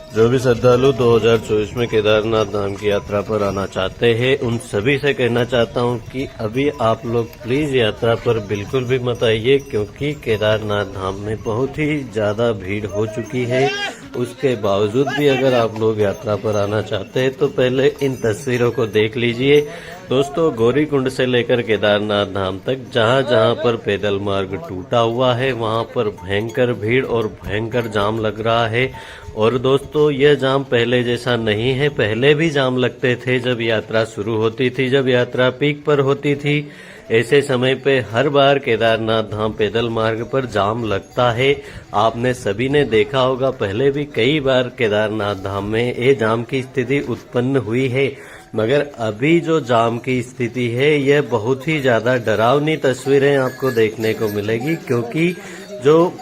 जो भी श्रद्धालु 2024 में केदारनाथ धाम की यात्रा पर आना चाहते हैं उन सभी से कहना चाहता हूं कि अभी आप लोग प्लीज यात्रा पर बिल्कुल भी मत आइए, क्योंकि केदारनाथ धाम में बहुत ही ज्यादा भीड़ हो चुकी है। उसके बावजूद भी अगर आप लोग यात्रा पर आना चाहते हैं तो पहले इन तस्वीरों को देख लीजिए। दोस्तों, गौरीकुंड से लेकर केदारनाथ धाम तक जहां जहां पर पैदल मार्ग टूटा हुआ है वहां पर भयंकर भीड़ और भयंकर जाम लग रहा है। और दोस्तों, यह जाम पहले जैसा नहीं है। पहले भी जाम लगते थे जब यात्रा शुरू होती थी, जब यात्रा पीक पर होती थी। ऐसे समय पे हर बार केदारनाथ धाम पैदल मार्ग पर जाम लगता है। आपने सभी ने देखा होगा, पहले भी कई बार केदारनाथ धाम में ये जाम की स्थिति उत्पन्न हुई है। मगर अभी जो जाम की स्थिति है यह बहुत ही ज्यादा डरावनी तस्वीरें आपको देखने को मिलेगी, क्योंकि जो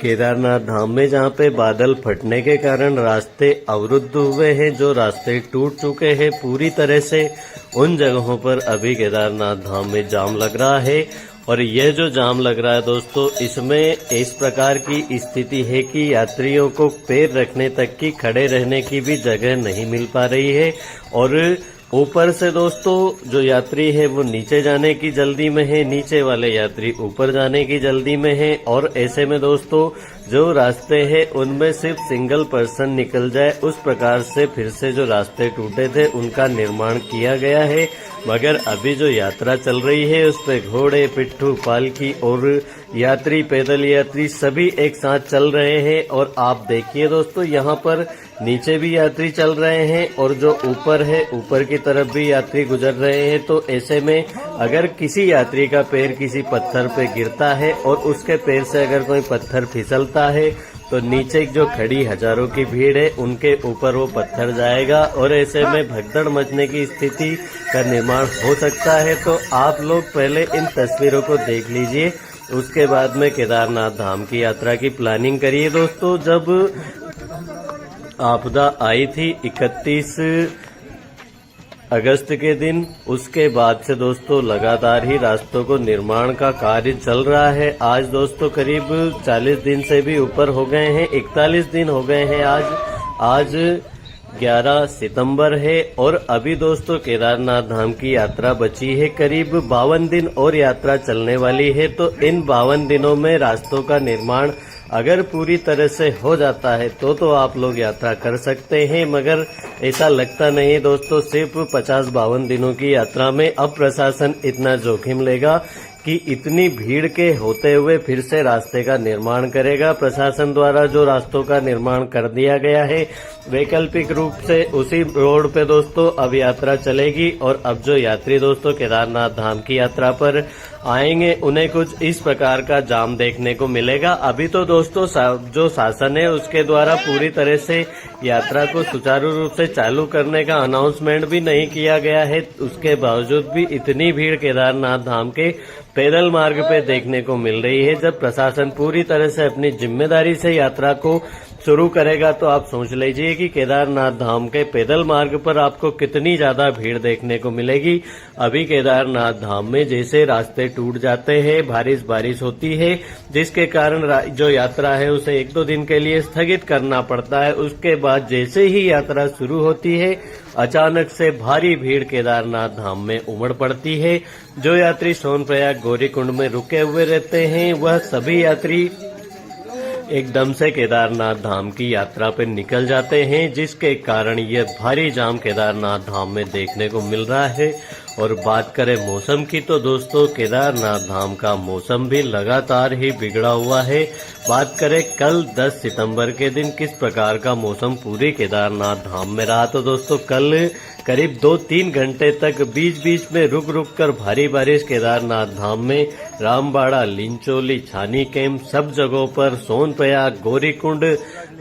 केदारनाथ धाम में जहां पे बादल फटने के कारण रास्ते अवरुद्ध हुए हैं, जो रास्ते टूट चुके हैं पूरी तरह से, उन जगहों पर अभी केदारनाथ धाम में जाम लग रहा है। और यह जो जाम लग रहा है दोस्तों, इसमें इस प्रकार की स्थिति है कि यात्रियों को पैर रखने तक की, खड़े रहने की भी जगह नहीं मिल पा रही है। और ऊपर से दोस्तों जो यात्री है वो नीचे जाने की जल्दी में है, नीचे वाले यात्री ऊपर जाने की जल्दी में है। और ऐसे में दोस्तों जो रास्ते हैं उनमें सिर्फ सिंगल पर्सन निकल जाए, उस प्रकार से फिर से जो रास्ते टूटे थे उनका निर्माण किया गया है। मगर अभी जो यात्रा चल रही है उस पे घोड़े, पिट्ठू, पालकी और यात्री, पैदल यात्री सभी एक साथ चल रहे हैं। और आप देखिए दोस्तों, यहाँ पर नीचे भी यात्री चल रहे हैं और जो ऊपर है ऊपर की तरफ भी यात्री गुजर रहे हैं। तो ऐसे में अगर किसी यात्री का पैर किसी पत्थर पे गिरता है और उसके पैर से अगर कोई पत्थर फिसलता है तो नीचे जो खड़ी हजारों की भीड़ है उनके ऊपर वो पत्थर जाएगा और ऐसे में भगदड़ मचने की स्थिति का निर्माण हो सकता है। तो आप लोग पहले इन तस्वीरों को देख लीजिए, उसके बाद में केदारनाथ धाम की यात्रा की प्लानिंग करिए। दोस्तों, जब आपदा आई थी 31 अगस्त के दिन, उसके बाद से दोस्तों लगातार ही रास्तों को निर्माण का कार्य चल रहा है। आज दोस्तों करीब 40 दिन से भी ऊपर हो गए हैं, 41 दिन हो गए हैं आज 11 सितंबर है। और अभी दोस्तों केदारनाथ धाम की यात्रा बची है, करीब 52 दिन और यात्रा चलने वाली है। तो इन 52 दिनों में रास्तों का निर्माण अगर पूरी तरह से हो जाता है तो आप लोग यात्रा कर सकते हैं। मगर ऐसा लगता नहीं दोस्तों, सिर्फ 50-52 दिनों की यात्रा में अब प्रशासन इतना जोखिम लेगा कि इतनी भीड़ के होते हुए फिर से रास्ते का निर्माण करेगा। प्रशासन द्वारा जो रास्तों का निर्माण कर दिया गया है वैकल्पिक रूप से उसी रोड पे दोस्तों अब यात्रा चलेगी। और अब जो यात्री दोस्तों केदारनाथ धाम की यात्रा पर आएंगे उन्हें कुछ इस प्रकार का जाम देखने को मिलेगा। अभी तो दोस्तों जो शासन है उसके द्वारा पूरी तरह से यात्रा को सुचारू रूप से चालू करने का अनाउंसमेंट भी नहीं किया गया है। उसके बावजूद भी इतनी भीड़ केदारनाथ धाम के पैदल मार्ग पे देखने को मिल रही है। जब प्रशासन पूरी तरह से अपनी जिम्मेदारी से यात्रा को शुरू करेगा तो आप सोच लीजिए कि केदारनाथ धाम के पैदल मार्ग पर आपको कितनी ज्यादा भीड़ देखने को मिलेगी। अभी केदारनाथ धाम में जैसे रास्ते टूट जाते हैं, बारिश होती है, जिसके कारण जो यात्रा है उसे 1-2 दिन के लिए स्थगित करना पड़ता है। उसके बाद जैसे ही यात्रा शुरू होती है अचानक से भारी भीड़ केदारनाथ धाम में उमड़ पड़ती है। जो यात्री सोनप्रयाग गौरीकुंड में रुके हुए रहते हैं वह सभी यात्री एकदम से केदारनाथ धाम की यात्रा पर निकल जाते हैं, जिसके कारण यह भारी जाम केदारनाथ धाम में देखने को मिल रहा है। और बात करें मौसम की तो दोस्तों केदारनाथ धाम का मौसम भी लगातार ही बिगड़ा हुआ है। बात करें कल 10 सितंबर के दिन किस प्रकार का मौसम पूरी केदारनाथ धाम में रहा, तो दोस्तों कल करीब 2-3 घंटे तक बीच में रुक कर भारी बारिश केदारनाथ धाम में रामबाड़ा, लिंचोली, छानी कैंप सब जगहों पर, सोनप्रयाग, गौरीकुंड,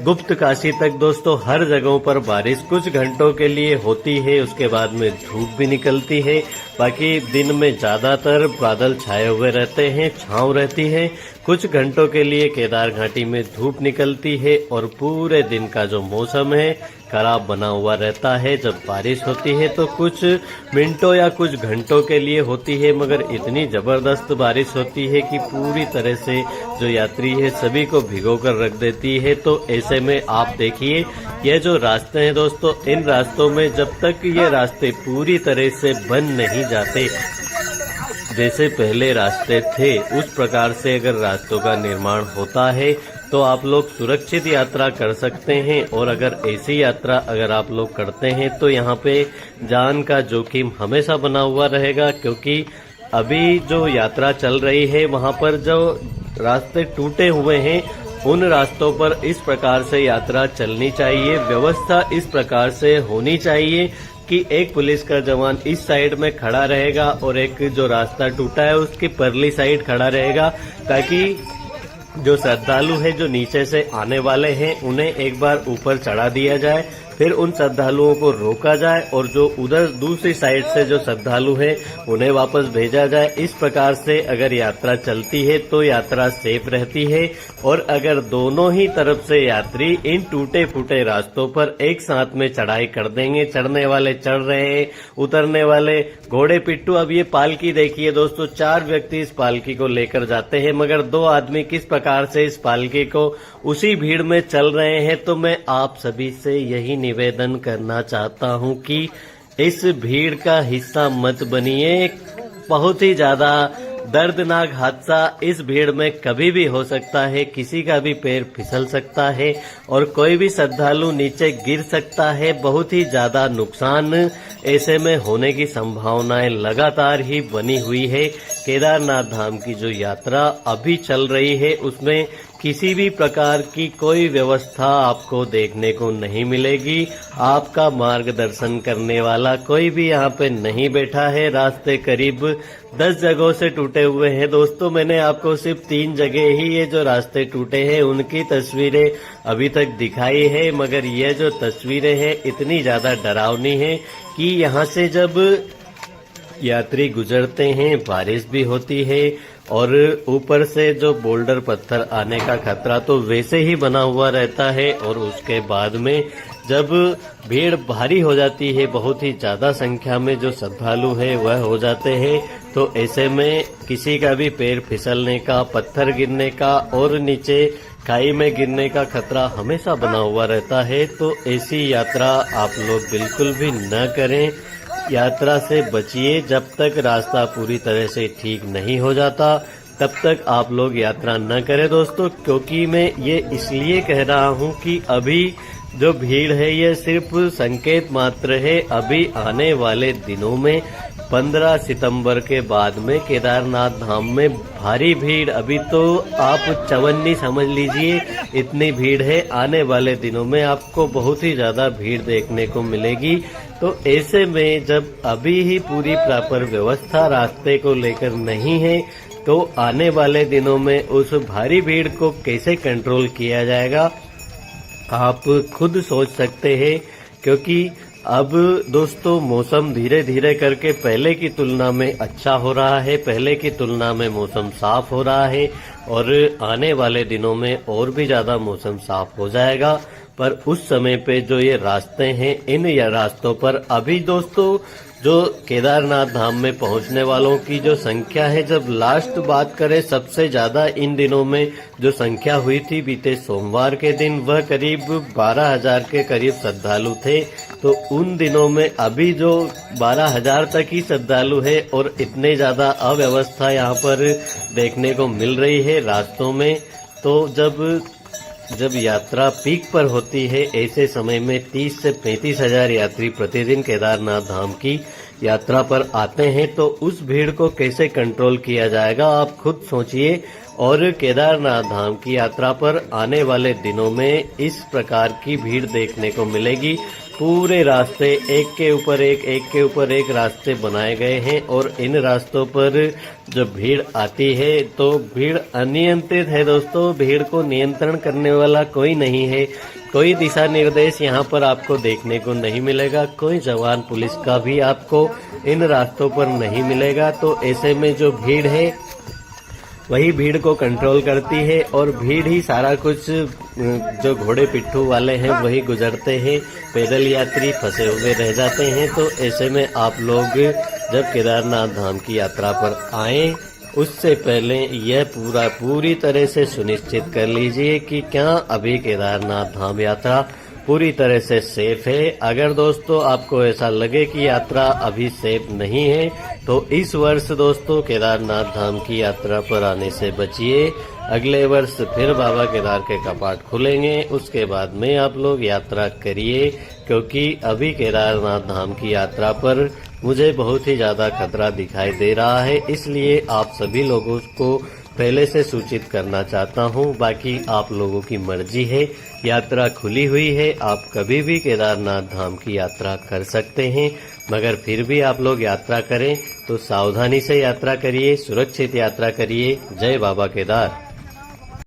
गुप्त काशी तक दोस्तों हर जगहों पर बारिश कुछ घंटों के लिए होती है। उसके बाद में धूप भी निकलती है। बाकी दिन में ज्यादातर बादल छाए हुए रहते हैं, छांव रहती है। कुछ घंटों के लिए केदार घाटी में धूप निकलती है और पूरे दिन का जो मौसम है खराब बना हुआ रहता है। जब बारिश होती है तो कुछ मिनटों या कुछ घंटों के लिए होती है, मगर इतनी जबरदस्त बारिश होती है कि पूरी तरह से जो यात्री है सभी को भिगो कर रख देती है। तो ऐसे में आप देखिए ये जो रास्ते हैं दोस्तों, इन रास्तों में जब तक ये रास्ते पूरी तरह से बन नहीं जाते, जैसे पहले रास्ते थे उस प्रकार से अगर रास्तों का निर्माण होता है तो आप लोग सुरक्षित यात्रा कर सकते हैं। और अगर ऐसी यात्रा अगर आप लोग करते हैं तो यहाँ पे जान का जोखिम हमेशा बना हुआ रहेगा, क्योंकि अभी जो यात्रा चल रही है वहाँ पर जो रास्ते टूटे हुए हैं उन रास्तों पर इस प्रकार से यात्रा चलनी चाहिए। व्यवस्था इस प्रकार से होनी चाहिए कि एक पुलिस का जवान इस साइड में खड़ा रहेगा और एक जो रास्ता टूटा है उसकी परली साइड खड़ा रहेगा, ताकि जो श्रद्धालु है जो नीचे से आने वाले हैं उन्हें एक बार ऊपर चढ़ा दिया जाए, फिर उन श्रद्धालुओं को रोका जाए और जो उधर दूसरी साइड से जो श्रद्धालु हैं उन्हें वापस भेजा जाए। इस प्रकार से अगर यात्रा चलती है तो यात्रा सेफ रहती है। और अगर दोनों ही तरफ से यात्री इन टूटे फूटे रास्तों पर एक साथ में चढ़ाई कर देंगे, चढ़ने वाले चढ़ रहे हैं, उतरने वाले घोड़े पिट्ठू। अब ये पालकी देखिए दोस्तों, 4 व्यक्ति इस पालकी को लेकर जाते हैं, मगर 2 आदमी किस प्रकार से इस पालकी को उसी भीड़ में चल रहे हैं। तो मैं आप सभी से यही निवेदन करना चाहता हूं कि इस भीड़ का हिस्सा मत बनिए। बहुत ही ज्यादा दर्दनाक हादसा इस भीड़ में कभी भी हो सकता है, किसी का भी पैर फिसल सकता है और कोई भी श्रद्धालु नीचे गिर सकता है। बहुत ही ज्यादा नुकसान ऐसे में होने की संभावनाएं लगातार ही बनी हुई है। केदारनाथ धाम की जो यात्रा अभी चल रही है उसमें किसी भी प्रकार की कोई व्यवस्था आपको देखने को नहीं मिलेगी। आपका मार्गदर्शन करने वाला कोई भी यहाँ पे नहीं बैठा है। रास्ते करीब 10 जगहों से टूटे हुए हैं दोस्तों। मैंने आपको सिर्फ 3 जगह ही ये जो रास्ते टूटे हैं उनकी तस्वीरें अभी तक दिखाई है, मगर ये जो तस्वीरें हैं इतनी ज्यादा डरावनी है कि यहाँ से जब यात्री गुजरते हैं बारिश भी होती है और ऊपर से जो बोल्डर पत्थर आने का खतरा तो वैसे ही बना हुआ रहता है। और उसके बाद में जब भीड़ भारी हो जाती है, बहुत ही ज्यादा संख्या में जो श्रद्धालु है वह हो जाते हैं, तो ऐसे में किसी का भी पैर फिसलने का, पत्थर गिरने का और नीचे खाई में गिरने का खतरा हमेशा बना हुआ रहता है। तो ऐसी यात्रा आप लोग बिल्कुल भी न करें। यात्रा से बचिए। जब तक रास्ता पूरी तरह से ठीक नहीं हो जाता तब तक आप लोग यात्रा न करें दोस्तों, क्योंकि मैं ये इसलिए कह रहा हूँ कि अभी जो भीड़ है ये सिर्फ संकेत मात्र है। अभी आने वाले दिनों में 15 सितंबर के बाद में केदारनाथ धाम में भारी भीड़, अभी तो आप चवन्नी समझ लीजिए इतनी भीड़ है। आने वाले दिनों में आपको बहुत ही ज्यादा भीड़ देखने को मिलेगी। तो ऐसे में जब अभी ही पूरी प्रॉपर व्यवस्था रास्ते को लेकर नहीं है तो आने वाले दिनों में उस भारी भीड़ को कैसे कंट्रोल किया जाएगा आप खुद सोच सकते हैं। क्योंकि अब दोस्तों मौसम धीरे धीरे करके पहले की तुलना में अच्छा हो रहा है, पहले की तुलना में मौसम साफ हो रहा है और आने वाले दिनों में और भी ज्यादा मौसम साफ हो जाएगा। पर उस समय पे जो ये रास्ते हैं, इन रास्तों पर अभी दोस्तों जो केदारनाथ धाम में पहुंचने वालों की जो संख्या है, जब लास्ट बात करें सबसे ज्यादा इन दिनों में जो संख्या हुई थी बीते सोमवार के दिन, वह करीब 12,000 के करीब श्रद्धालु थे। तो उन दिनों में अभी जो 12,000 तक ही श्रद्धालु है और इतने ज्यादा अव्यवस्था यहाँ पर देखने को मिल रही है रास्तों में। तो जब यात्रा पीक पर होती है, ऐसे समय में 30 से 35,000 यात्री प्रतिदिन केदारनाथ धाम की यात्रा पर आते हैं, तो उस भीड़ को कैसे कंट्रोल किया जाएगा आप खुद सोचिए। और केदारनाथ धाम की यात्रा पर आने वाले दिनों में इस प्रकार की भीड़ देखने को मिलेगी। पूरे रास्ते एक के ऊपर एक रास्ते बनाए गए हैं और इन रास्तों पर जब भीड़ आती है तो भीड़ अनियंत्रित है दोस्तों। भीड़ को नियंत्रण करने वाला कोई नहीं है, कोई दिशा निर्देश यहाँ पर आपको देखने को नहीं मिलेगा, कोई जवान पुलिस का भी आपको इन रास्तों पर नहीं मिलेगा। तो ऐसे में जो भीड़ है वही भीड़ को कंट्रोल करती है और भीड़ ही सारा कुछ, जो घोड़े पिट्ठू वाले हैं वही गुजरते हैं, पैदल यात्री फंसे हुए रह जाते हैं। तो ऐसे में आप लोग जब केदारनाथ धाम की यात्रा पर आएं, उससे पहले यह पूरी तरह से सुनिश्चित कर लीजिए कि क्या अभी केदारनाथ धाम यात्रा पूरी तरह से सेफ है। अगर दोस्तों आपको ऐसा लगे कि यात्रा अभी सेफ नहीं है तो इस वर्ष दोस्तों केदारनाथ धाम की यात्रा पर आने से बचिए। अगले वर्ष फिर बाबा केदार के कपाट खुलेंगे, उसके बाद में आप लोग यात्रा करिए, क्योंकि अभी केदारनाथ धाम की यात्रा पर मुझे बहुत ही ज्यादा खतरा दिखाई दे रहा है। इसलिए आप सभी लोगों को पहले से सूचित करना चाहता हूं। बाकी आप लोगों की मर्जी है, यात्रा खुली हुई है, आप कभी भी केदारनाथ धाम की यात्रा कर सकते हैं। मगर फिर भी आप लोग यात्रा करें तो सावधानी से यात्रा करिए, सुरक्षित यात्रा करिए। जय बाबा केदार।